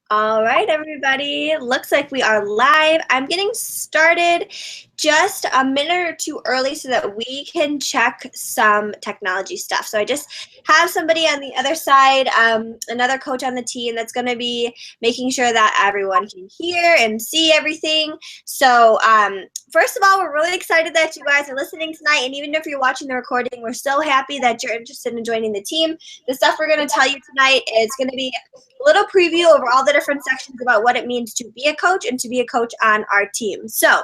All right, everybody. Looks like we are live. I'm getting started just a minute or two early so that we can check some technology stuff. So I just have somebody on the other side, another coach on the team that's going to be making sure that everyone can hear and see everything. So first of all, we're really excited that you guys are listening tonight. And even if you're watching the recording, we're so happy that you're interested in joining the team. The stuff we're going to tell you tonight is going to be a little preview over all the different sections about what it means to be a coach and to be a coach on our team. So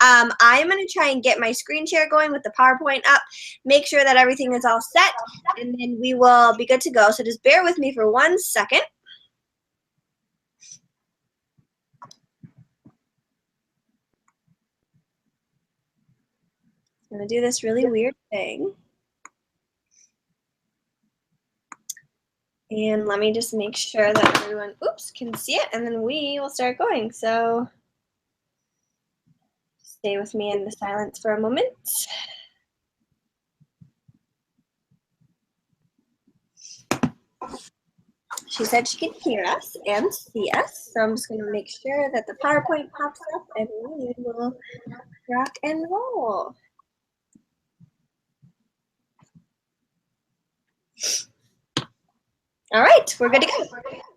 I'm going to try and get my screen share going with the PowerPoint up, make sure that everything is all set, and then we will be good to go. So just bear with me for 1 second. I'm going to do this really weird thing. And let me just make sure that everyone, can see it, and then we will start going. So stay with me in the silence for a moment. She said she can hear us and see us, so I'm just going to make sure that the PowerPoint pops up and we will rock and roll. All right, we're good to go.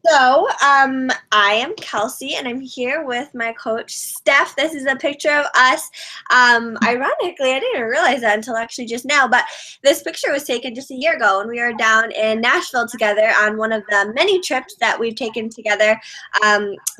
So I am Kelsey, and I'm here with my coach, Steph. This is a picture of us. Ironically, I didn't realize that until actually just now, but this picture was taken just a year ago, and we were down in Nashville together on one of the many trips that we've taken together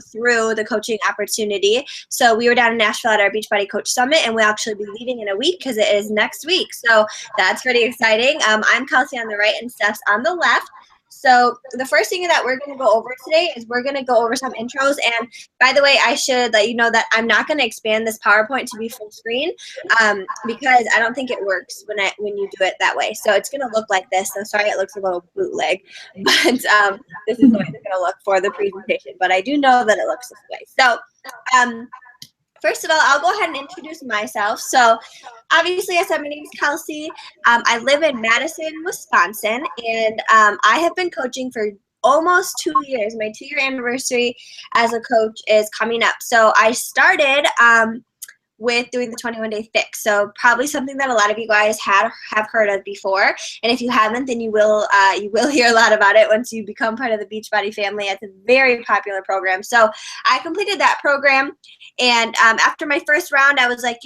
through the coaching opportunity. So we were down in Nashville at our Beachbody Coach Summit, and we'll actually be leaving in a week because it is next week. So that's pretty exciting. I'm Kelsey on the right, and Steph's on the left. So the first thing that we're going to go over today is we're going to go over some intros. And by the way, I should let you know that I'm not going to expand this PowerPoint to be full screen because I don't think it works when you do it that way. So it's going to look like this. I'm sorry it looks a little bootleg, but this is the way it's going to look for the presentation. But I do know that it looks this way. So first of all, I'll go ahead and introduce myself. So obviously, I said my name is Kelsey. I live in Madison, Wisconsin, and I have been coaching for almost 2 years. My 2-year anniversary as a coach is coming up. So I started with doing the 21-day fix. So probably something that a lot of you guys have heard of before. And if you haven't, then you will hear a lot about it once you become part of the Beachbody family. It's a very popular program. So I completed that program. And after my first round, I was like,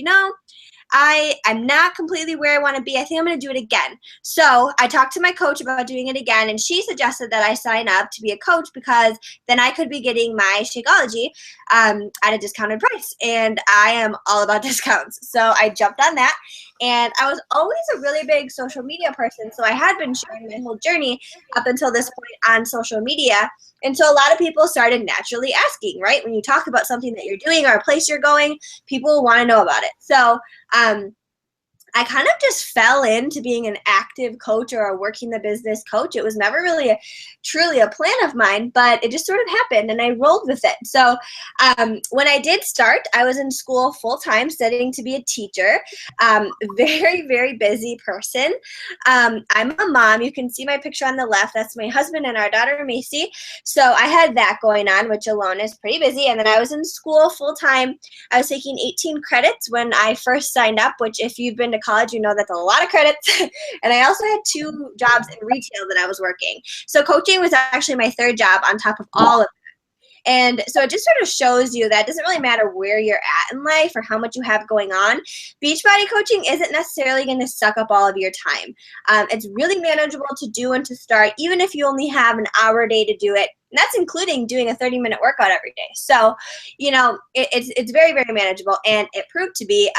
I'm not completely where I want to be. I think I'm going to do it again. So I talked to my coach about doing it again, and she suggested that I sign up to be a coach because then I could be getting my Shakeology at a discounted price. And I am all about discounts. So I jumped on that. And I was always a really big social media person. So I had been sharing my whole journey up until this point on social media. And so a lot of people started naturally asking, right? When you talk about something that you're doing or a place you're going, people want to know about it. So I kind of just fell into being an active coach or a working the business coach. It was never really truly a plan of mine, but it just sort of happened and I rolled with it. So when I did start, I was in school full time studying to be a teacher. Very, very busy person. I'm a mom. You can see my picture on the left. That's my husband and our daughter, Macy. So I had that going on, which alone is pretty busy. And then I was in school full time. I was taking 18 credits when I first signed up, which if you've been to college, you know that's a lot of credits. And I also had 2 jobs in retail that I was working. So coaching was actually my 3rd job on top of all of that. And so it just sort of shows you that it doesn't really matter where you're at in life or how much you have going on. Beachbody coaching isn't necessarily going to suck up all of your time. It's really manageable to do and to start, even if you only have an hour a day to do it. And that's including doing a 30-minute workout every day. So, it's very, very manageable. And it proved to be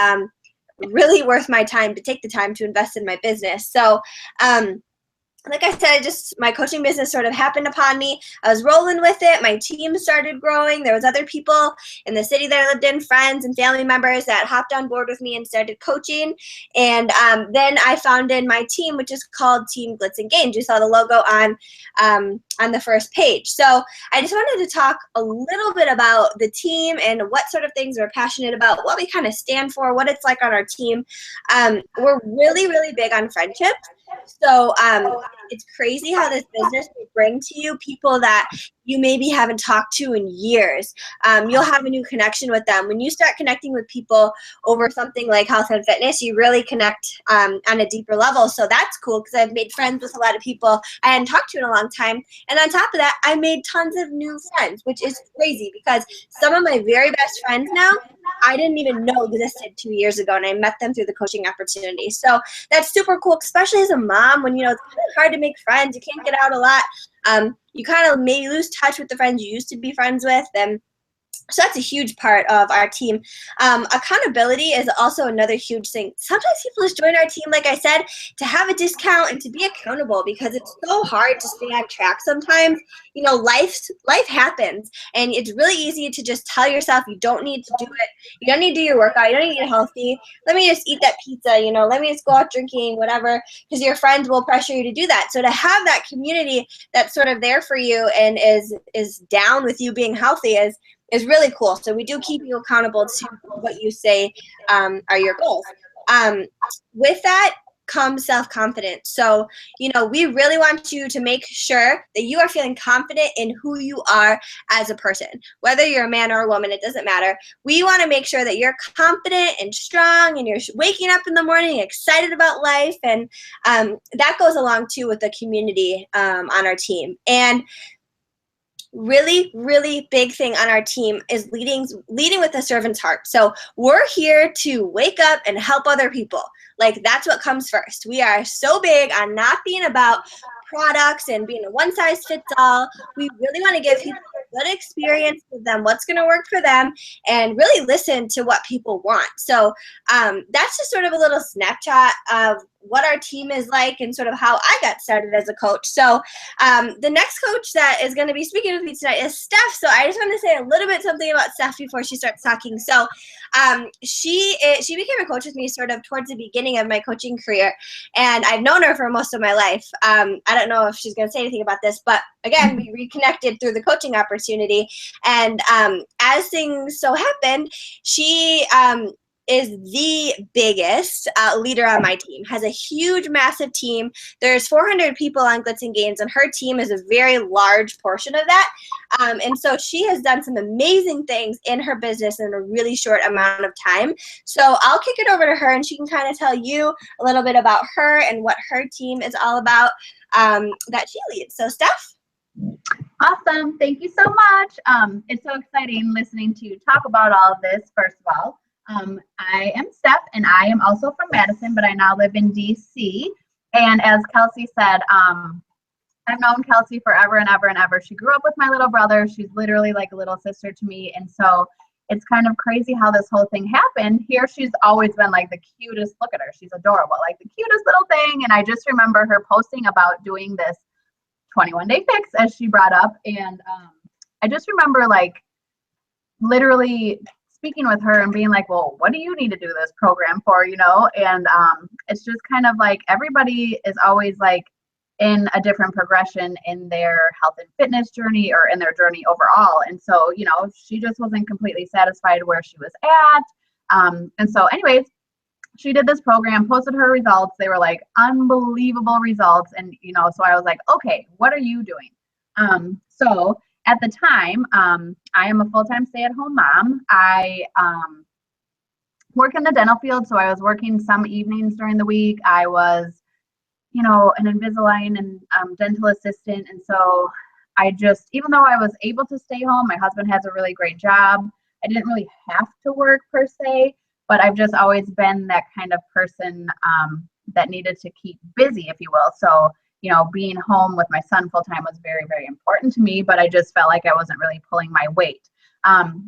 really worth my time to take the time to invest in my business. So, like I said, my coaching business sort of happened upon me. I was rolling with it. My team started growing. There was other people in the city that I lived in, friends and family members that hopped on board with me and started coaching. And then I founded my team, which is called Team Glitz and Gains. You saw the logo on the first page. So I just wanted to talk a little bit about the team and what sort of things we're passionate about, what we kind of stand for, what it's like on our team. We're really, really big on friendship. So it's crazy how this business will bring to you people that you maybe haven't talked to in years. You'll have a new connection with them. When you start connecting with people over something like health and fitness, you really connect on a deeper level. So that's cool because I've made friends with a lot of people I hadn't talked to in a long time. And on top of that, I made tons of new friends, which is crazy because some of my very best friends now, I didn't even know existed 2 years ago, and I met them through the coaching opportunity. So that's super cool, especially as a mom when, it's kind of hard to make friends. You can't get out a lot. You kind of maybe lose touch with the friends you used to be friends with. And so that's a huge part of our team. Accountability is also another huge thing. Sometimes people just join our team, like I said, to have a discount and to be accountable because it's so hard to stay on track sometimes. Life happens, and it's really easy to just tell yourself you don't need to do it. You don't need to do your workout. You don't need to eat healthy. Let me just eat that pizza. Let me just go out drinking, whatever, because your friends will pressure you to do that. So to have that community that's sort of there for you and is down with you being healthy is really cool. So we do keep you accountable to what you say are your goals. With that comes self-confidence. So, we really want you to make sure that you are feeling confident in who you are as a person. Whether you're a man or a woman, it doesn't matter. We want to make sure that you're confident and strong and you're waking up in the morning excited about life. And that goes along too with the community on our team. And really, really big thing on our team is leading with a servant's heart. So we're here to wake up and help other people. Like, that's what comes first. We are so big on not being about products and being a one-size-fits-all. We really want to give people a good experience with them, what's going to work for them, and really listen to what people want. So that's just sort of a little snapshot of what our team is like and sort of how I got started as a coach. So the next coach that is going to be speaking with me tonight is Steph. So I just want to say a little bit something about Steph before she starts talking. So she became a coach with me sort of towards the beginning of my coaching career, and I've known her for most of my life. I don't know if she's going to say anything about this, but again, we reconnected through the coaching opportunity. And as things so happened, she is the biggest leader on my team, has a huge, massive team. There's 400 people on Glitz and Gains, and her team is a very large portion of that. And so she has done some amazing things in her business in a really short amount of time. So I'll kick it over to her, and she can kind of tell you a little bit about her and what her team is all about that she leads. So Steph? Awesome. Thank you so much. It's so exciting listening to you talk about all of this, first of all. I am Steph, and I am also from Madison, but I now live in DC. And as Kelsey said, I've known Kelsey forever and ever and ever. She grew up with my little brother. She's literally like a little sister to me. And so it's kind of crazy how this whole thing happened. Here, she's always been like the cutest. Look at her. She's adorable, like the cutest little thing. And I just remember her posting about doing this 21-day fix, as she brought up. And I just remember like literally speaking with her and being like, well, what do you need to do this program for, And it's just kind of like everybody is always like in a different progression in their health and fitness journey or in their journey overall. And so, she just wasn't completely satisfied where she was at. And so anyways, she did this program, posted her results. They were like unbelievable results. And, so I was like, okay, what are you doing? So at the time, I am a full-time stay-at-home mom. I work in the dental field, so I was working some evenings during the week. I was, an Invisalign and dental assistant. And so I just, even though I was able to stay home, my husband has a really great job. I didn't really have to work per se, but I've just always been that kind of person that needed to keep busy, if you will. So being home with my son full time was very, very important to me, but I just felt like I wasn't really pulling my weight.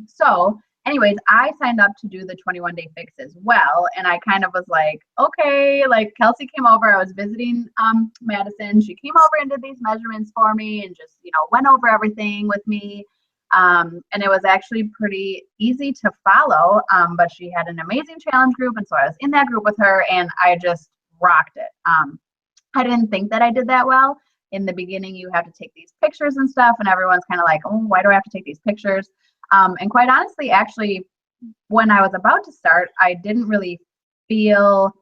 So anyways, I signed up to do the 21-day fix as well. And I kind of was like, okay, like Kelsey came over, I was visiting Madison. She came over and did these measurements for me and just, went over everything with me. And it was actually pretty easy to follow, but she had an amazing challenge group. And so I was in that group with her and I just rocked it. I didn't think that I did that well. In the beginning, you have to take these pictures and stuff, and everyone's kind of like, oh, why do I have to take these pictures? And quite honestly, actually, when I was about to start, I didn't really feel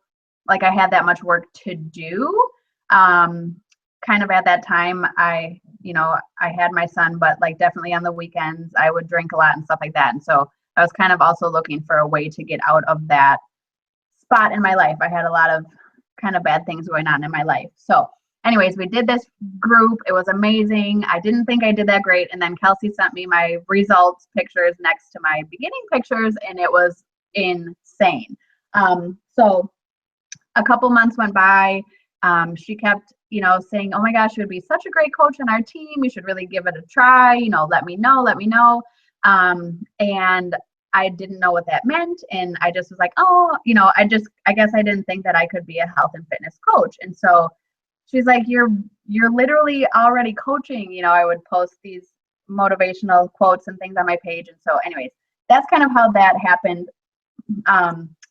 like I had that much work to do, kind of at that time, I had my son, but like definitely on the weekends, I would drink a lot and stuff like that. And so I was kind of also looking for a way to get out of that spot in my life. I had a lot of kind of bad things going on in my life. So anyways, we did this group. It was amazing. I didn't think I did that great. And then Kelsey sent me my results pictures next to my beginning pictures, and it was insane. So a couple months went by. She kept, saying, oh my gosh, you would be such a great coach on our team. You should really give it a try. Let me know. And I didn't know what that meant. And I just was like, I guess I didn't think that I could be a health and fitness coach. And so she's like, you're literally already coaching. I would post these motivational quotes and things on my page. And so anyways, that's kind of how that happened.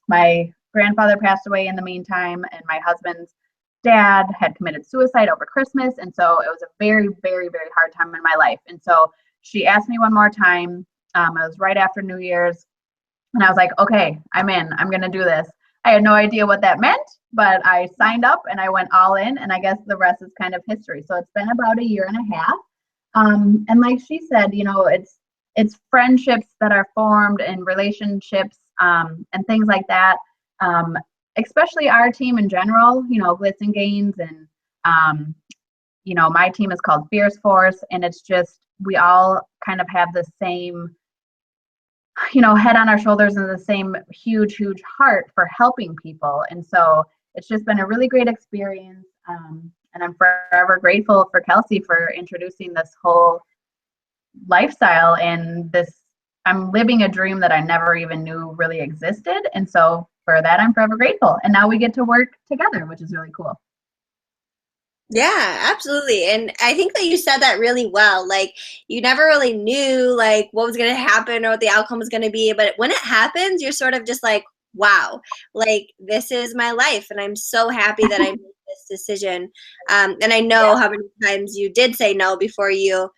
My grandfather passed away in the meantime, and my husband's dad had committed suicide over Christmas. And so it was a very, very, very hard time in my life. And so she asked me one more time. It was right after New Year's. And I was like, okay, I'm in. I'm going to do this. I had no idea what that meant, but I signed up and I went all in. And I guess the rest is kind of history. So it's been about a year and a half. And like she said, it's friendships that are formed and relationships and things like that. Especially our team in general, Glitz and Gains, and my team is called Fierce Force, and it's just, we all kind of have the same, head on our shoulders and the same huge heart for helping people. And so it's just been a really great experience. And I'm forever grateful for Kelsey for introducing this whole lifestyle, and I'm living a dream that I never even knew really existed. And so for that, I'm forever grateful. And now we get to work together, which is really cool. Yeah, absolutely. And I think that you said that really well. Like, you never really knew like what was going to happen or what the outcome was going to be. But when it happens, you're sort of just like, wow, like this is my life. And I'm so happy that I made this decision. And I know how many times you did say no before you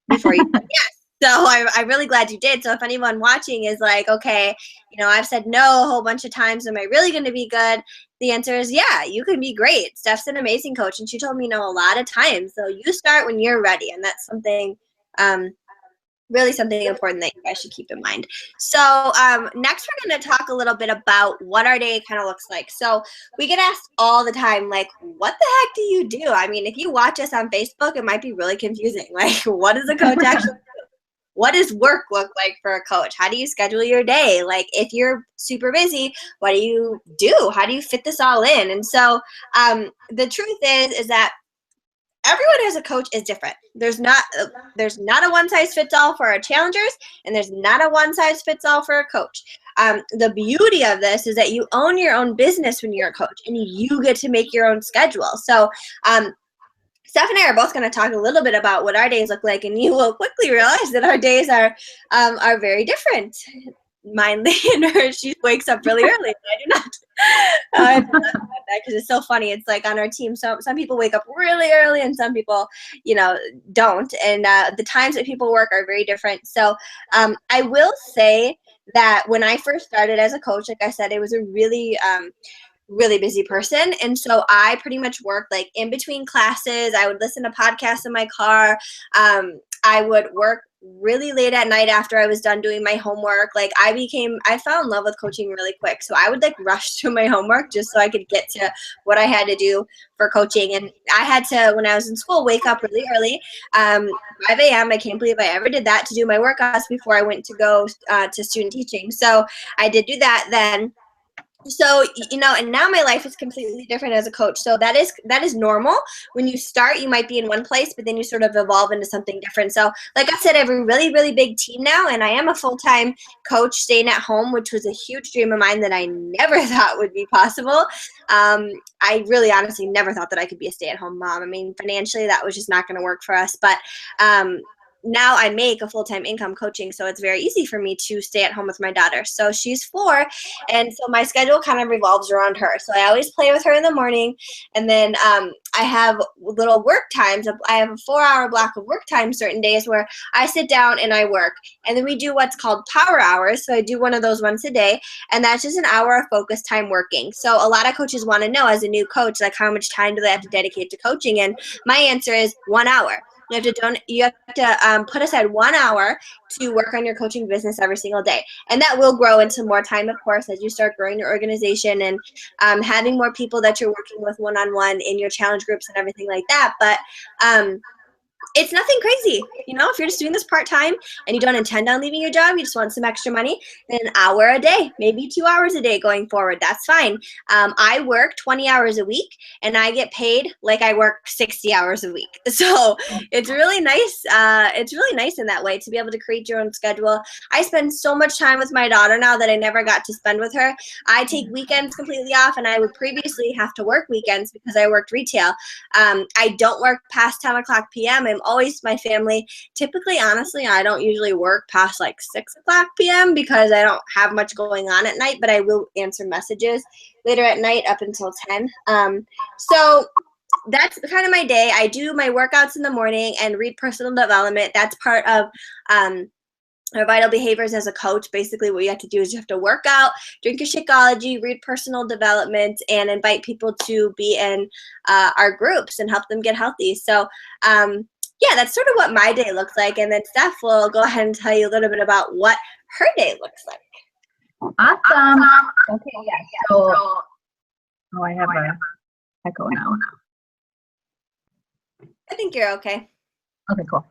yes. So I'm really glad you did. So if anyone watching is like, okay, I've said no a whole bunch of times, am I really going to be good? The answer is, yeah, you can be great. Steph's an amazing coach, and she told me no a lot of times. So you start when you're ready, and that's something, really something important that you guys should keep in mind. So next we're going to talk a little bit about what our day kind of looks like. So we get asked all the time, like, what the heck do you do? I mean, if you watch us on Facebook, it might be really confusing. Like, what does a coach actually do? What does work look like for a coach? How do you schedule your day? Like, if you're super busy, what do you do? How do you fit this all in? And so the truth is that everyone as a coach is different. There's not a one size fits all for our challengers, and there's not a one size fits all for a coach. The beauty of this is that you own your own business when you're a coach, and you get to make your own schedule. So Steph and I are both going to talk a little bit about what our days look like, and you will quickly realize that our days are very different. Mine, she wakes up really early. I do not. I do not have that because it's so funny. It's like on our team, so some people wake up really early, and some people, don't. And the times that people work are very different. So I will say that when I first started as a coach, like I said, it was a really busy person. And so I pretty much worked like in between classes. I would listen to podcasts in my car. I would work really late at night after I was done doing my homework. Like I fell in love with coaching really quick. So I would like rush through my homework just so I could get to what I had to do for coaching. And I had to, when I was in school, wake up really early, 5 a.m. I can't believe I ever did that, to do my workouts before I went to go to student teaching. So I did do that then. So, and now my life is completely different as a coach. So that is normal. When you start, you might be in one place, but then you sort of evolve into something different. So like I said, I have a really, really big team now, and I am a full-time coach staying at home, which was a huge dream of mine that I never thought would be possible. I really honestly never thought that I could be a stay-at-home mom. I mean, financially, that was just not going to work for us. But now I make a full-time income coaching, so it's very easy for me to stay at home with my daughter. So she's 4, and so my schedule kind of revolves around her. So I always play with her in the morning, and then I have little work times. I have a 4-hour block of work time certain days where I sit down and I work. And then we do what's called power hours. So I do one of those once a day, and that's just an hour of focused time working. So a lot of coaches want to know, as a new coach, like how much time do they have to dedicate to coaching? And my answer is 1 hour. You have to put aside 1 hour to work on your coaching business every single day. And that will grow into more time, of course, as you start growing your organization and having more people that you're working with one-on-one in your challenge groups and everything like that. But it's nothing crazy. If you're just doing this part-time and you don't intend on leaving your job, you just want some extra money, then an hour a day, maybe 2 hours a day going forward, that's fine. I work 20 hours a week, and I get paid like I work 60 hours a week. So it's really nice. It's really nice in that way to be able to create your own schedule. I spend so much time with my daughter now that I never got to spend with her. I take weekends completely off, and I would previously have to work weekends because I worked retail. I don't work past 10 o'clock p.m. I'm always my family. Typically, honestly, I don't usually work past like 6 o'clock p.m. because I don't have much going on at night, but I will answer messages later at night up until 10. So that's kind of my day. I do my workouts in the morning and read personal development. That's part of our vital behaviors as a coach. Basically, what you have to do is you have to work out, drink your Shakeology, read personal development, and invite people to be in our groups and help them get healthy. So yeah, that's sort of what my day looks like. And then Steph will go ahead and tell you a little bit about what her day looks like. Awesome. Okay, yeah. So, I have an echo now. I think you're okay. Okay, cool.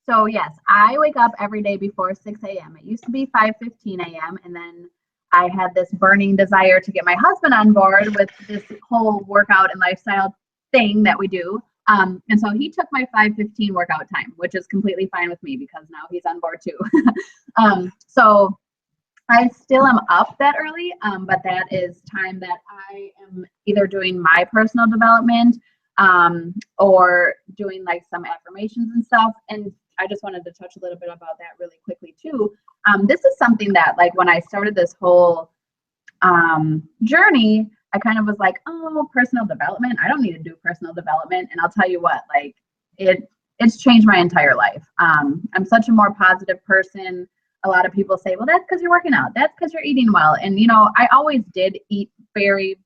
So yes, I wake up every day before 6 a.m. It used to be 5:15 a.m. and then I had this burning desire to get my husband on board with this whole workout and lifestyle thing that we do. And so he took my 5:15 workout time, which is completely fine with me because now he's on board too. So I still am up that early, but that is time that I am either doing my personal development or doing like some affirmations and stuff. And I just wanted to touch a little bit about that really quickly too. This is something that, like, when I started this whole journey, I kind of was like, oh, personal development, I don't need to do personal development. And I'll tell you what, like, it's changed my entire life. I'm such a more positive person. A lot of people say, well, that's because you're working out, that's because you're eating well. And I always did eat pretty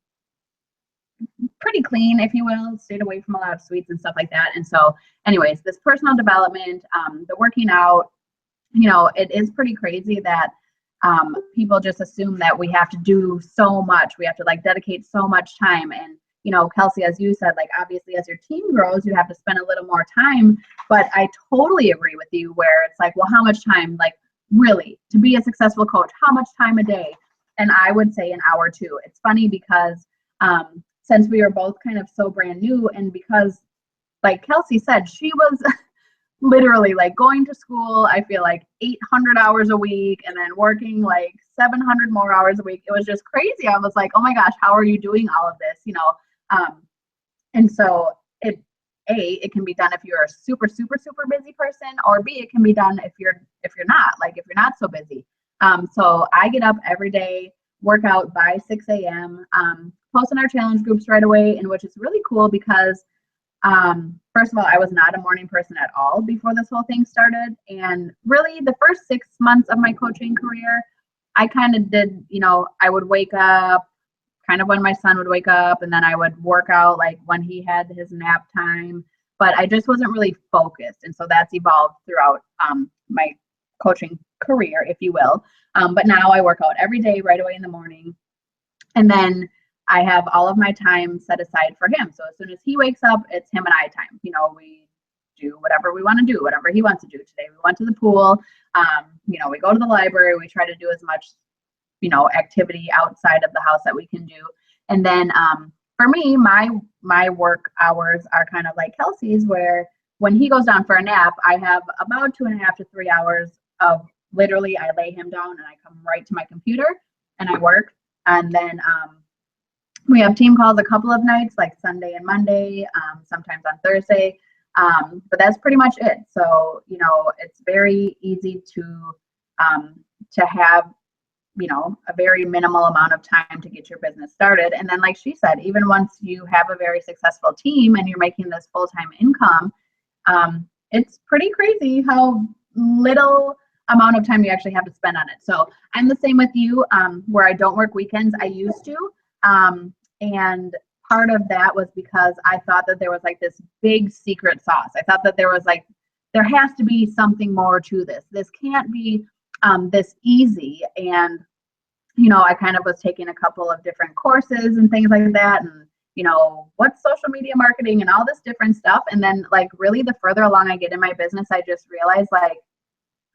clean, if you will, stayed away from a lot of sweets and stuff like that. And so anyways, this personal development, the working out, it is pretty crazy that people just assume that we have to do so much. We have to like dedicate so much time. And, Kelsey, as you said, like, obviously as your team grows, you have to spend a little more time. But I totally agree with you where it's like, well, how much time, like, really, to be a successful coach, how much time a day? And I would say an hour too. It's funny because since we are both kind of so brand new, and because, like Kelsey said, she was literally like going to school, I feel like 800 hours a week and then working like 700 more hours a week. It was just crazy. I was like, oh my gosh, how are you doing all of this? And so it can be done if you're a super, super, super busy person, or B, it can be done if you're not so busy. So I get up every day, work out by 6 a.m., post in our challenge groups right away, and which is really cool because first of all, I was not a morning person at all before this whole thing started. And really the first 6 months of my coaching career, I kind of did, I would wake up kind of when my son would wake up, and then I would work out like when he had his nap time, but I just wasn't really focused. And so that's evolved throughout my coaching career, if you will. But now I work out every day right away in the morning. And then I have all of my time set aside for him. So as soon as he wakes up, it's him and I time. We do whatever we want to do, whatever he wants to do. Today we went to the pool. We go to the library. We try to do as much, activity outside of the house that we can do. And then for me, my work hours are kind of like Kelsey's, where when he goes down for a nap, I have about 2.5 to 3 hours of literally, I lay him down and I come right to my computer and I work. And then we have team calls a couple of nights, like Sunday and Monday, sometimes on Thursday. But that's pretty much it. So, you know, it's very easy to have, you know, a very minimal amount of time to get your business started. And then, like she said, even once you have a very successful team and you're making this full-time income, it's pretty crazy how little amount of time you actually have to spend on it. So I'm the same with you, where I don't work weekends. I used to. And part of that was because I thought that there was like this big secret sauce. I thought that there was like, there has to be something more to this. This can't be this easy. And, you know, I kind of was taking a couple of different courses and things like that. And, you know, what's social media marketing and all this different stuff. And then like really the further along I get in my business, I just realized like,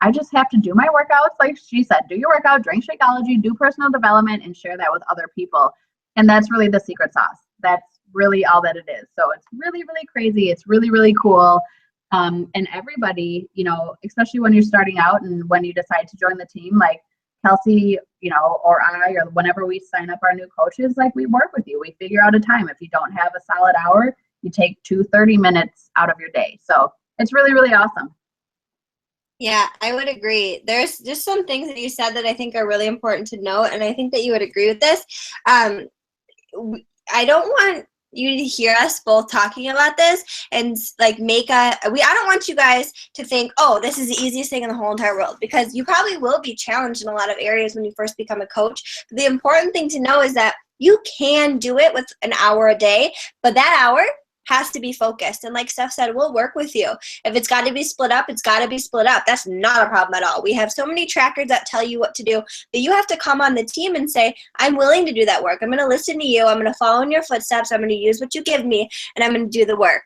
I just have to do my workouts. Like she said, do your workout, drink Shakeology, do personal development, and share that with other people. And that's really the secret sauce. That's really all that it is. So it's really, really crazy. It's really, really cool. And everybody, you know, especially when you're starting out and when you decide to join the team, like Kelsey, you know, or I, or whenever we sign up our new coaches, like we work with you. We figure out a time. If you don't have a solid hour, you take 30 minutes out of your day. So it's really, really awesome. Yeah, I would agree. There's just some things that you said that I think are really important to note, and I think that you would agree with this. I don't want you to hear us both talking about this and like I don't want you guys to think, oh, this is the easiest thing in the whole entire world, because you probably will be challenged in a lot of areas when you first become a coach. But the important thing to know is that you can do it with an hour a day, but that hour has to be focused. And like Steph said, we'll work with you. If it's got to be split up, it's got to be split up. That's not a problem at all. We have so many trackers that tell you what to do that you have to come on the team and say, I'm willing to do that work. I'm going to listen to you. I'm going to follow in your footsteps. I'm going to use what you give me, and I'm going to do the work.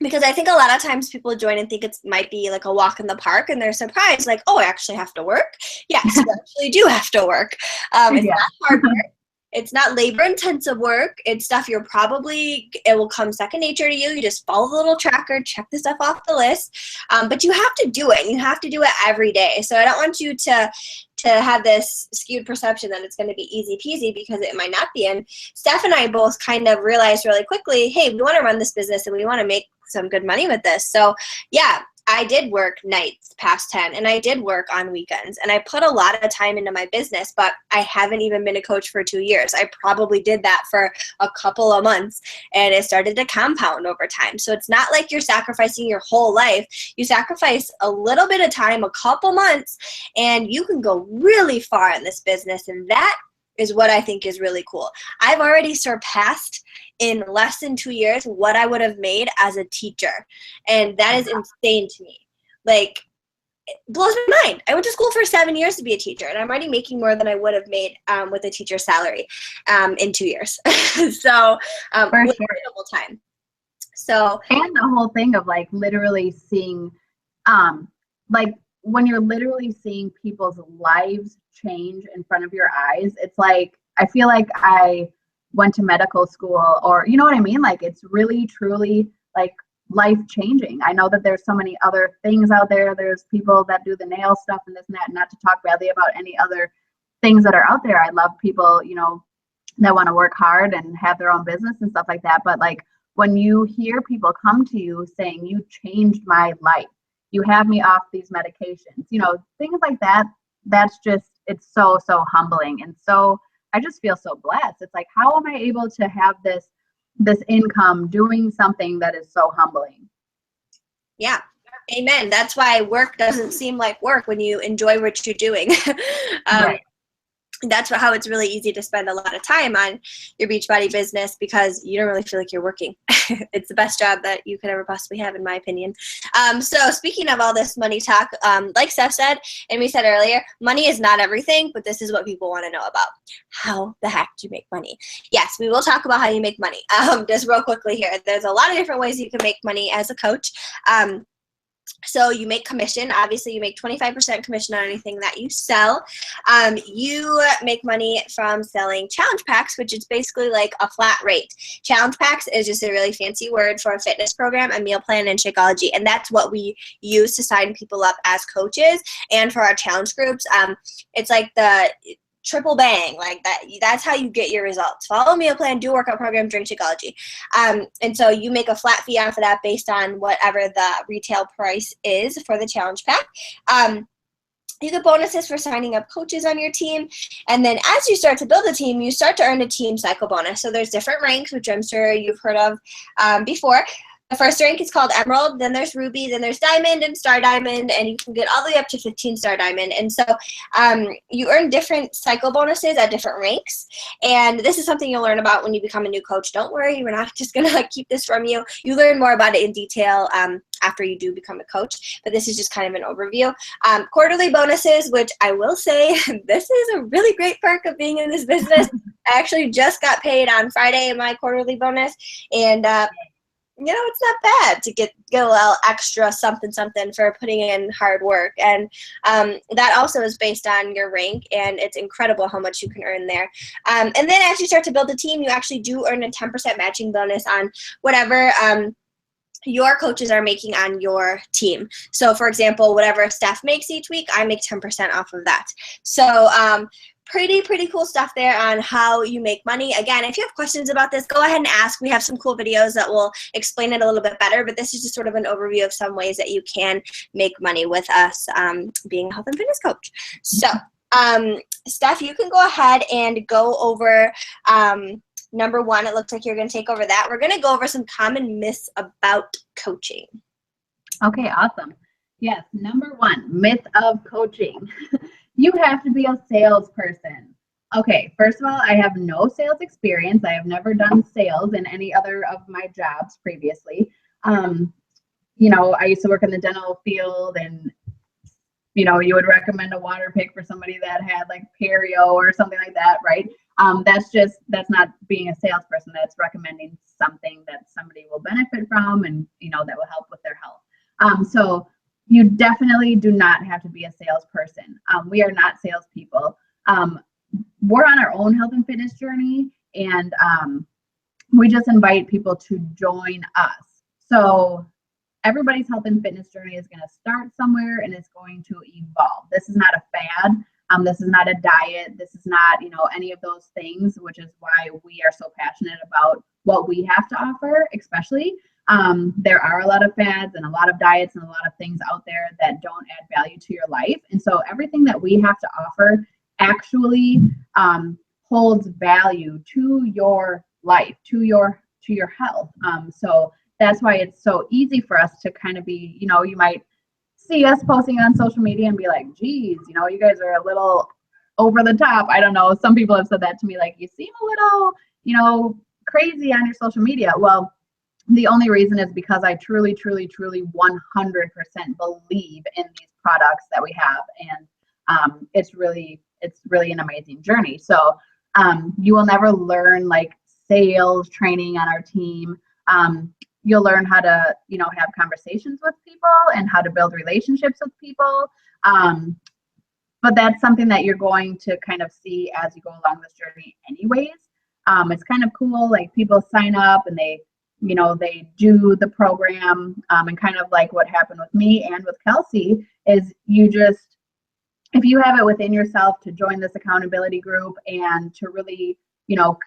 Because I think a lot of times people join and think it might be like a walk in the park, and they're surprised, like, oh, I actually have to work? Yes, you actually do have to work. It's not hard work. It's not labor-intensive work. It's stuff it will come second nature to you. You just follow the little tracker, check the stuff off the list. But you have to do it, and you have to do it every day. So I don't want you to have this skewed perception that it's going to be easy peasy, because it might not be. And Steph and I both kind of realized really quickly, hey, we want to run this business and we want to make some good money with this. So yeah, I did work nights past 10, and I did work on weekends, and I put a lot of time into my business, but I haven't even been a coach for 2 years. I probably did that for a couple of months, and it started to compound over time. So it's not like you're sacrificing your whole life. You sacrifice a little bit of time, a couple months, and you can go really far in this business, and that is what I think is really cool. I've already surpassed in less than 2 years what I would have made as a teacher. And that is insane to me. Like, it blows my mind. I went to school for 7 years to be a teacher, and I'm already making more than I would have made with a teacher's salary in 2 years. So, incredible time. So, and the whole thing of like literally seeing, like when you're literally seeing people's lives change in front of your eyes, it's like, I feel like I went to medical school, or you know what I mean? Like it's really, truly like life changing. I know that there's so many other things out there. There's people that do the nail stuff and this and that, not to talk badly about any other things that are out there. I love people, you know, that want to work hard and have their own business and stuff like that. But like when you hear people come to you saying, you changed my life, you have me off these medications, you know, things like that, that's just, it's so, so humbling. And so I just feel so blessed. It's like, how am I able to have this income doing something that is so humbling? Yeah. Amen. That's why work doesn't seem like work when you enjoy what you're doing. Right. That's how it's really easy to spend a lot of time on your Beachbody business, because you don't really feel like you're working. It's the best job that you could ever possibly have, in my opinion. So speaking of all this money talk, like Steph said, and we said earlier, money is not everything, but this is what people want to know about. How the heck do you make money? Yes, we will talk about how you make money. Just real quickly here. There's a lot of different ways you can make money as a coach. So you make commission. Obviously, you make 25% commission on anything that you sell. You make money from selling challenge packs, which is basically like a flat rate. Challenge packs is just a really fancy word for a fitness program, a meal plan, and Shakeology. And that's what we use to sign people up as coaches and for our challenge groups. It's like triple bang, like that. That's how you get your results. Follow meal plan, do workout program, drink Shakeology. And so you make a flat fee off of that based on whatever the retail price is for the challenge pack. You get bonuses for signing up coaches on your team. And then as you start to build a team, you start to earn a team cycle bonus. So there's different ranks, which I'm sure you've heard of before. The first rank is called Emerald, then there's Ruby, then there's Diamond and Star Diamond, and you can get all the way up to 15 Star Diamond. And so you earn different cycle bonuses at different ranks. And this is something you'll learn about when you become a new coach. Don't worry, we're not just gonna keep this from you. You learn more about it in detail after you do become a coach, but this is just kind of an overview. Quarterly bonuses, which I will say, this is a really great perk of being in this business. I actually just got paid on Friday in my quarterly bonus, and it's not bad to get a little extra something for putting in hard work. And that also is based on your rank, and it's incredible how much you can earn there. And then as you start to build a team, you actually do earn a 10% matching bonus on whatever your coaches are making on your team. So for example, whatever Steph makes each week, I make 10% off of that. So pretty cool stuff there on how you make money. Again, if you have questions about this, go ahead and ask. We have some cool videos that will explain it a little bit better, but this is just sort of an overview of some ways that you can make money with us being a health and fitness coach. So Steph, you can go ahead and go over number 1. It looks like you're going to take over that. We're going to go over some common myths about coaching. Okay, awesome. Yes, number 1, myth of coaching. You have to be a salesperson. Okay, first of all, I have no sales experience. I have never done sales in any other of my jobs previously. I used to work in the dental field, and you would recommend a water pick for somebody that had like perio or something like that, right? That's not being a salesperson. That's recommending something that somebody will benefit from, and that will help with their health. So you definitely do not have to be a salesperson. We are not salespeople. We're on our own health and fitness journey, and we just invite people to join us. So everybody's health and fitness journey is going to start somewhere, and it's going to evolve. This is not a fad. This is not a diet. This is not, any of those things, which is why we are so passionate about what we have to offer, especially. There are a lot of fads and a lot of diets and a lot of things out there that don't add value to your life. And so everything that we have to offer actually holds value to your life, to your health. So that's why it's so easy for us to kind of be, you might see us posting on social media and be like, geez, you guys are a little over the top. I don't know. Some people have said that to me, like, you seem a little, crazy on your social media. Well, the only reason is because I truly 100% believe in these products that we have. And it's really an amazing journey. So you will never learn like sales training on our team. You'll learn how to, have conversations with people and how to build relationships with people. But that's something that you're going to kind of see as you go along this journey anyways. It's kind of cool. Like people sign up and they do the program, and kind of like what happened with me and with Kelsey is if you have it within yourself to join this accountability group and to really,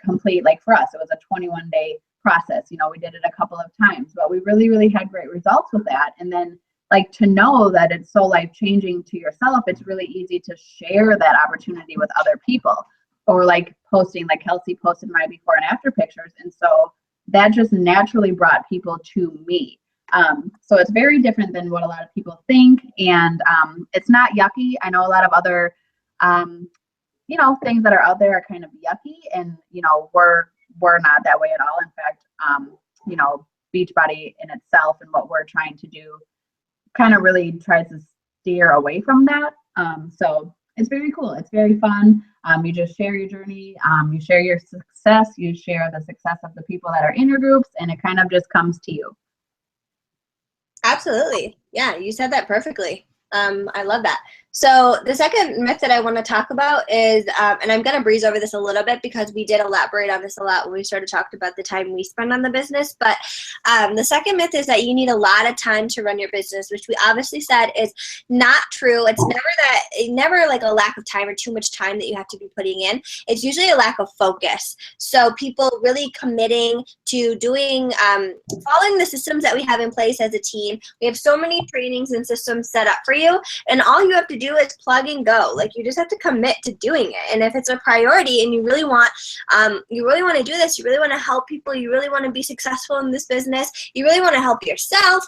complete, like for us, it was a 21-day process. We did it a couple of times, but we really had great results with that. And then like to know that it's so life-changing to yourself, it's really easy to share that opportunity with other people, or like posting, like Kelsey posted my before and after pictures. And so that just naturally brought people to me. So it's very different than what a lot of people think. And it's not yucky. I know a lot of other, things that are out there are kind of yucky, and, we're not that way at all. In fact, Beachbody in itself and what we're trying to do kind of really tries to steer away from that. So it's very cool. It's very fun. You just share your journey. You share your success. You share the success of the people that are in your groups, and it kind of just comes to you. Absolutely. Yeah, you said that perfectly. I love that. So the second myth that I want to talk about is, and I'm going to breeze over this a little bit because we did elaborate on this a lot when we started talking about the time we spend on the business, but the second myth is that you need a lot of time to run your business, which we obviously said is not true. It's never like a lack of time or too much time that you have to be putting in. It's usually a lack of focus. So people really committing to doing, following the systems that we have in place as a team. We have so many trainings and systems set up for you, and all you have to do is plug and go. Like, you just have to commit to doing it. And if it's a priority and you really want to do this, you really want to help people, you really want to be successful in this business, you really want to help yourself,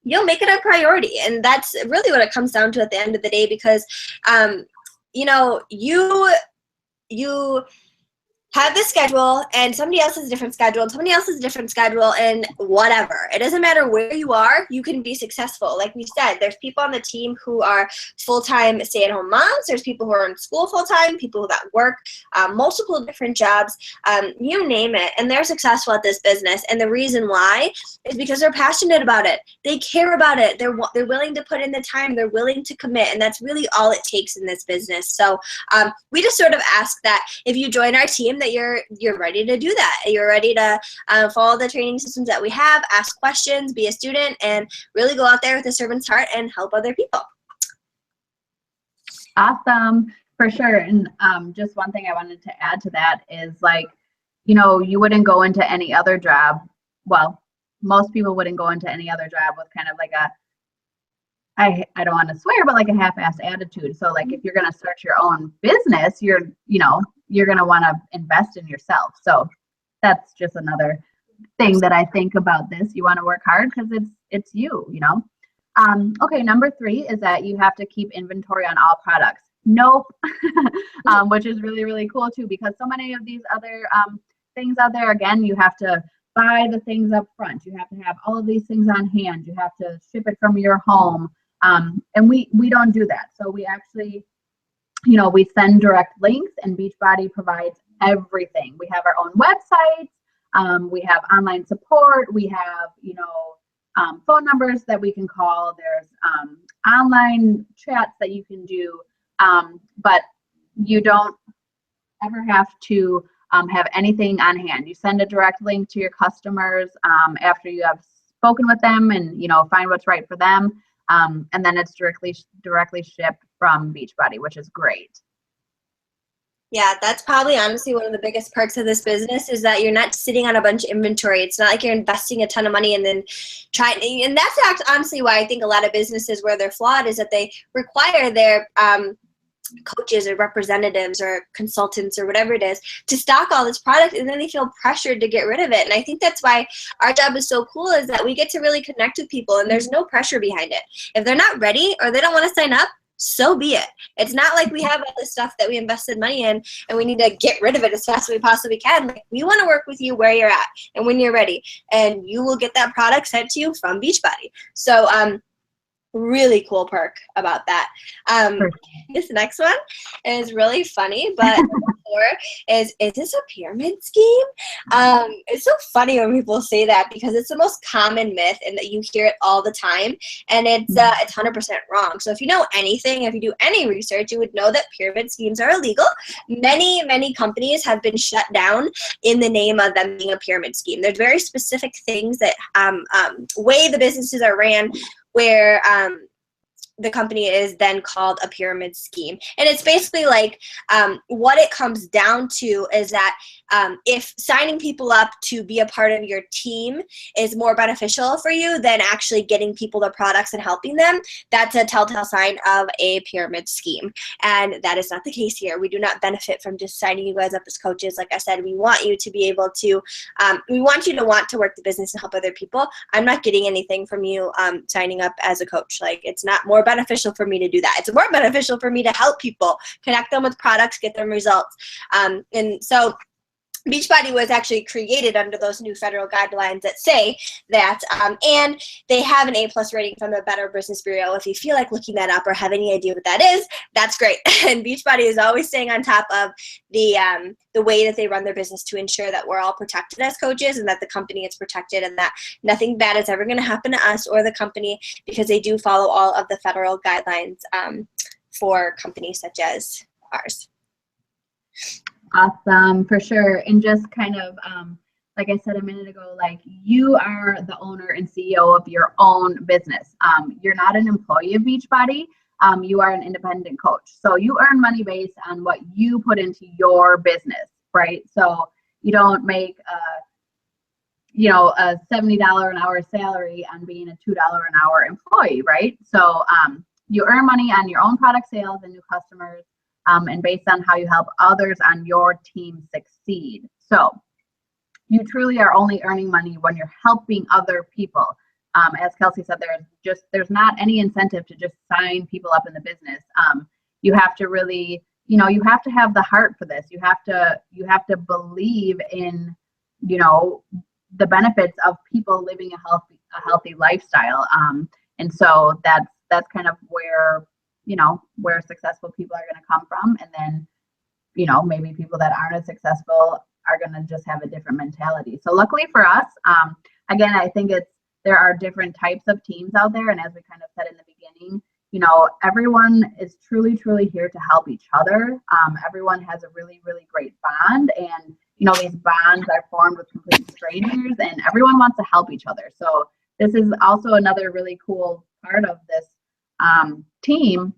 you'll make it a priority. And that's really what it comes down to at the end of the day, because you know, you have this schedule and somebody else has a different schedule and somebody else has a different schedule, and whatever. It doesn't matter where you are, you can be successful. Like we said, there's people on the team who are full-time stay-at-home moms. There's people who are in school full-time, people that work multiple different jobs, you name it, and they're successful at this business. And the reason why is because they're passionate about it. They care about it. They're willing to put in the time. They're willing to commit, and that's really all it takes in this business. So we just sort of ask that if you join our team, that you're ready to do that. You're ready to follow the training systems that we have, ask questions, be a student, and really go out there with a servant's heart and help other people. Awesome, for sure. And just one thing I wanted to add to that is, like, you know, you wouldn't go into any other job. Well, most people wouldn't go into any other job with kind of like a, I don't want to swear, but like a half-assed attitude. So like, if you're going to start your own business, you're going to want to invest in yourself. So that's just another thing that I think about this. You want to work hard because it's you, you know. Okay, number 3 is that you have to keep inventory on all products. Nope. Which is really, really cool too, because so many of these other things out there, again, you have to buy the things up front. You have to have all of these things on hand. You have to ship it from your home. And we don't do that. So we actually, you know, we send direct links, and Beachbody provides everything. We have our own websites. We have online support. We have, you know, phone numbers that we can call. There's online chats that you can do. But you don't ever have to have anything on hand. You send a direct link to your customers after you have spoken with them and, you know, find what's right for them. And then it's directly shipped from Beachbody, which is great. Yeah, that's probably honestly one of the biggest perks of this business, is that you're not sitting on a bunch of inventory. It's not like you're investing a ton of money and then trying. And that's honestly why I think a lot of businesses where they're flawed is that they require their coaches or representatives or consultants or whatever it is to stock all this product, and then they feel pressured to get rid of it. And I think that's why our job is so cool, is that we get to really connect with people and there's no pressure behind it. If they're not ready or they don't want to sign up, so be it. It's not like we have all this stuff that we invested money in and we need to get rid of it as fast as we possibly can. Like, we want to work with you where you're at and when you're ready, and you will get that product sent to you from Beachbody. So really cool perk about that. This next one is really funny, but is this a pyramid scheme? It's so funny when people say that, because it's the most common myth and that you hear it all the time, and it's 100% wrong. So if you know anything, if you do any research, you would know that pyramid schemes are illegal. Many companies have been shut down in the name of them being a pyramid scheme. There's very specific things that way the businesses are ran where the company is then called a pyramid scheme. And it's basically like what it comes down to is that if signing people up to be a part of your team is more beneficial for you than actually getting people the products and helping them, that's a telltale sign of a pyramid scheme. And that is not the case here. We do not benefit from just signing you guys up as coaches. Like I said, we want you to be able to, we want you to want to work the business and help other people. I'm not getting anything from you signing up as a coach. Like, it's not more beneficial for me to do that. It's more beneficial for me to help people, connect them with products, get them results. And so Beachbody was actually created under those new federal guidelines that say that, and they have an A+ rating from the Better Business Bureau. If you feel like looking that up or have any idea what that is, that's great. And Beachbody is always staying on top of the way that they run their business to ensure that we're all protected as coaches and that the company is protected and that nothing bad is ever going to happen to us or the company, because they do follow all of the federal guidelines for companies such as ours. Awesome, for sure. And just kind of, like I said a minute ago, like you are the owner and CEO of your own business. You're not an employee of Beachbody. You are an independent coach. So you earn money based on what you put into your business, right? So you don't make a $70 an hour salary on being a $2 an hour employee, right? So you earn money on your own product sales and new customers. And based on how you help others on your team succeed. So you truly are only earning money when you're helping other people. As Kelsey said, there's not any incentive to just sign people up in the business. You have to really, you have to have the heart for this. You have to believe in, the benefits of people living a healthy lifestyle. And so that's kind of where successful people are going to come from. And then, maybe people that aren't as successful are going to just have a different mentality. So luckily for us, again, I think there are different types of teams out there. And as we kind of said in the beginning, everyone is truly, truly here to help each other. Everyone has a really, really great bond. And, these bonds are formed with complete strangers and everyone wants to help each other. So this is also another really cool part of this team,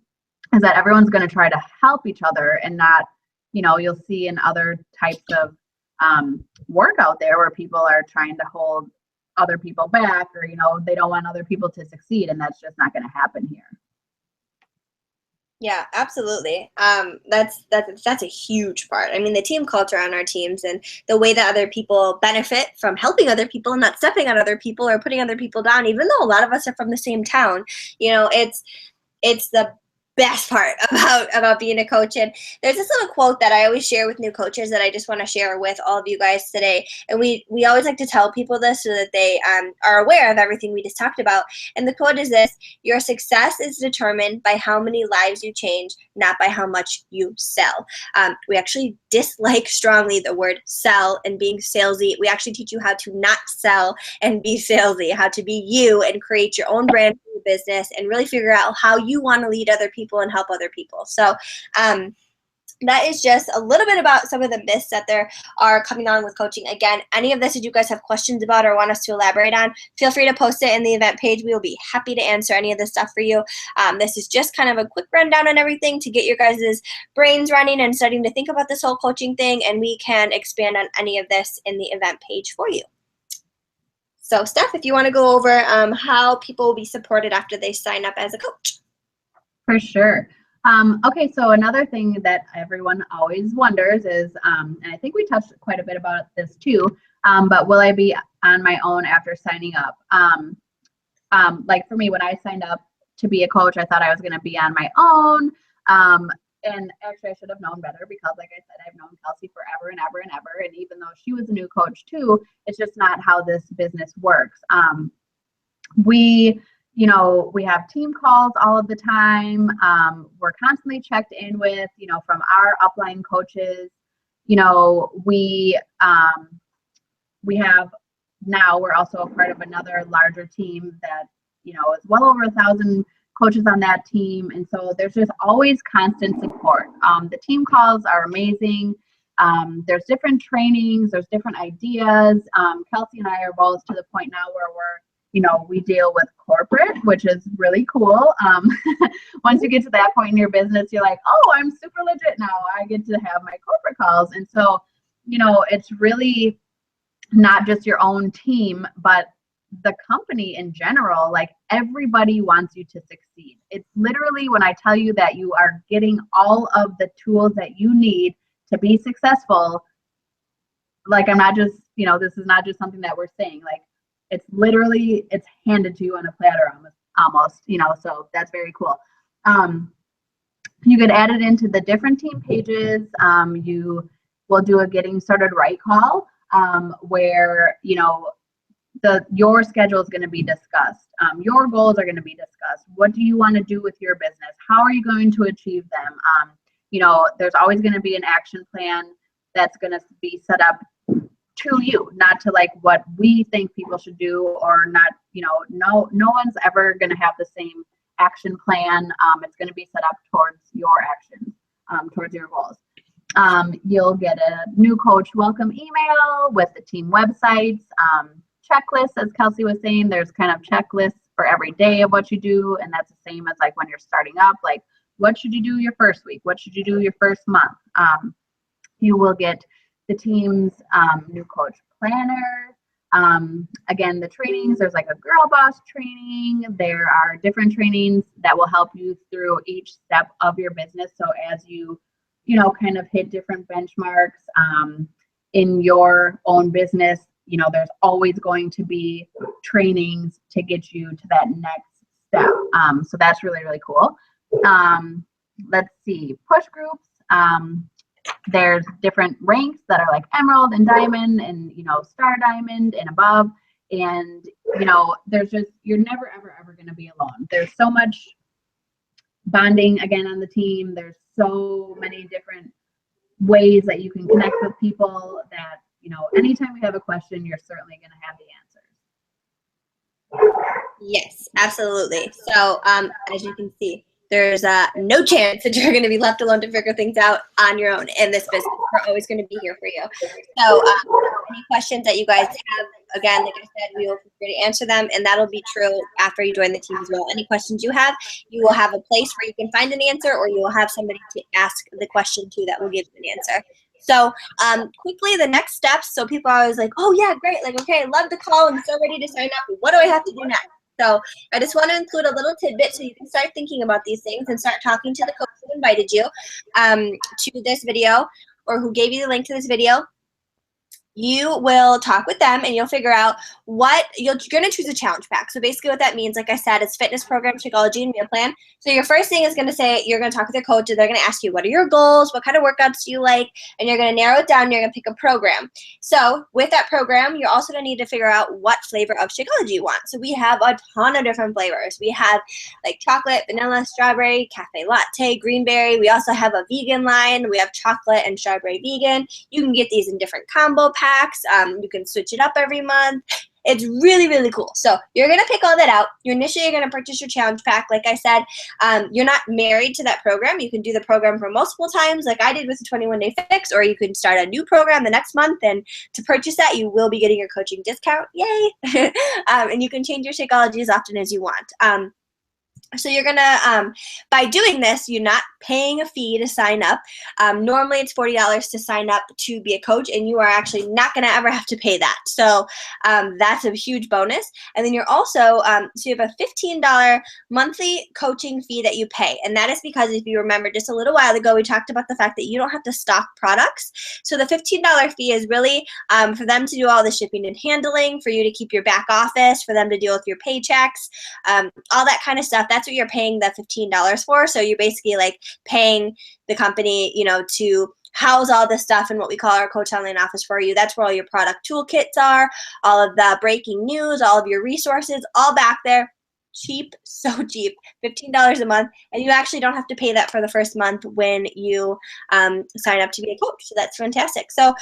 is that everyone's going to try to help each other and not, you'll see in other types of work out there where people are trying to hold other people back, or, they don't want other people to succeed, and that's just not going to happen here. Yeah, absolutely. That's a huge part. I mean, the team culture on our teams and the way that other people benefit from helping other people and not stepping on other people or putting other people down, even though a lot of us are from the same town, it's the best part about being a coach. And there's this little quote that I always share with new coaches that I just want to share with all of you guys today. And we always like to tell people this so that they are aware of everything we just talked about. And the quote is this: your success is determined by how many lives you change, not by how much you sell. We actually dislike strongly the word sell and being salesy. We actually teach you how to not sell and be salesy, how to be you and create your own brand for your business and really figure out how you want to lead other people and help other people. So that is just a little bit about some of the myths that there are coming on with coaching. Again, any of this that you guys have questions about or want us to elaborate on, feel free to post it in the event page. We will be happy to answer any of this stuff for you. This is just kind of a quick rundown on everything to get your guys' brains running and starting to think about this whole coaching thing, and we can expand on any of this in the event page for you. So Steph, if you want to go over how people will be supported after they sign up as a coach. For sure. Okay, so another thing that everyone always wonders is, and I think we touched quite a bit about this too, but will I be on my own after signing up? Like for me, when I signed up to be a coach, I thought I was going to be on my own. And actually, I should have known better because, like I said, I've known Kelsey forever and ever and ever. And even though she was a new coach too, it's just not how this business works. We have team calls all of the time. We're constantly checked in with, from our upline coaches. We have now, we're also a part of another larger team that, is well over 1,000 coaches on that team. And so there's just always constant support. The team calls are amazing. There's different trainings, there's different ideas. Kelsey and I are both to the point now where we deal with corporate, which is really cool. Once you get to that point in your business, you're like, oh, I'm super legit now. I get to have my corporate calls. And so, it's really not just your own team, but the company in general. Like, everybody wants you to succeed. It's literally when I tell you that you are getting all of the tools that you need to be successful. Like, I'm not just, this is not just something that we're saying. Like, it's literally, it's handed to you on a platter almost, so that's very cool. You get added into the different team pages. You we'll do a getting started right call where, you know, your schedule is going to be discussed. Your goals are going to be discussed. What do you want to do with your business? How are you going to achieve them? You know, there's always going to be an action plan that's going to be set up to you, not to like what we think people should do, or not, you know, no one's ever going to have the same action plan. It's going to be set up towards your actions, towards your goals. You'll get a new coach welcome email with the team websites, checklists, as Kelsey was saying. There's kind of checklists for every day of what you do, and that's the same as like when you're starting up, like what should you do your first week, what should you do your first month. You will get the team's new coach planner. Again, the trainings, there's like a girl boss training. There are different trainings that will help you through each step of your business. So as you know, kind of hit different benchmarks in your own business, you know, there's always going to be trainings to get you to that next step. So that's really, really cool. Let's see, push groups. There's different ranks that are like emerald and diamond and, you know, star diamond and above. And, you know, there's just, you're never, ever going to be alone. There's so much bonding again on the team. There's so many different ways that you can connect with people that, you know, anytime we have a question, you're certainly going to have the answers. Yes, absolutely. So as you can see, there's no chance that you're going to be left alone to figure things out on your own in this business. We're always going to be here for you. So any questions that you guys have, again, like I said, we will be free to answer them, and that'll be true after you join the team as well. Any questions you have, you will have a place where you can find an answer, or you will have somebody to ask the question to that will give you an answer. So quickly, the next steps. So people are always like, oh yeah, great. Like, okay, I love the call. I'm so ready to sign up. What do I have to do next? So I just want to include a little tidbit so you can start thinking about these things and start talking to the coach who invited you to this video, or who gave you the link to this video. You will talk with them and you'll figure out what you're going to choose a challenge pack. So basically what that means, like I said, is fitness program, Shakeology, and meal plan. So your first thing is going to say, you're going to talk with your coach, and they're going to ask you, what are your goals? What kind of workouts do you like? And you're going to narrow it down. And you're going to pick a program. So with that program, you're also going to need to figure out what flavor of Shakeology you want. So we have a ton of different flavors. We have like chocolate, vanilla, strawberry, cafe latte, greenberry. We also have a vegan line. We have chocolate and strawberry vegan. You can get these in different combo packs. You can switch it up every month. It's really, really cool. So you're going to pick all that out. You're initially going to purchase your challenge pack. Like I said, you're not married to that program. You can do the program for multiple times like I did with the 21-day fix, or you can start a new program the next month. And to purchase that, you will be getting your coaching discount. Yay. And you can change your Shakeology as often as you want. So you're going to, by doing this, you're not paying a fee to sign up. Normally it's $40 to sign up to be a coach, and you are actually not going to ever have to pay that. So that's a huge bonus. And then you're also, so you have a $15 monthly coaching fee that you pay. And that is because, if you remember just a little while ago, we talked about the fact that you don't have to stock products. So the $15 fee is really for them to do all the shipping and handling, for you to keep your back office, for them to deal with your paychecks, all that kind of stuff. That's what you're paying the $15 for. So you're basically like paying the company, you know, to house all this stuff in what we call our Coach Online office for you. That's where all your product toolkits are, all of the breaking news, all of your resources, all back there. Cheap, so cheap, $15 a month, and you actually don't have to pay that for the first month when you sign up to be a coach. So that's fantastic. So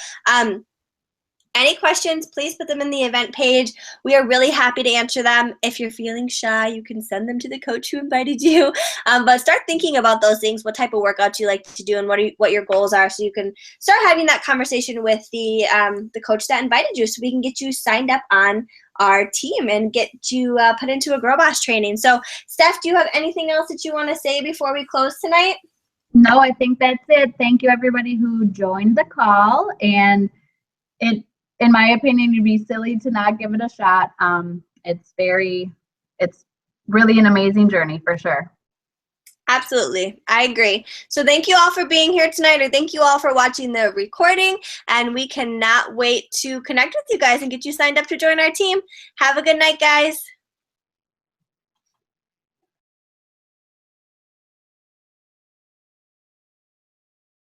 any questions, please put them in the event page. We are really happy to answer them. If you're feeling shy, you can send them to the coach who invited you. But start thinking about those things, what type of workouts you like to do, and what your goals are, so you can start having that conversation with the coach that invited you, so we can get you signed up on our team and get you put into a Girl Boss training. So, Steph, do you have anything else that you want to say before we close tonight? No, I think that's it. Thank you, everybody who joined the call. And in my opinion, you'd be silly to not give it a shot. It's really an amazing journey for sure. Absolutely. I agree. So thank you all for being here tonight, or thank you all for watching the recording, and we cannot wait to connect with you guys and get you signed up to join our team. Have a good night, guys.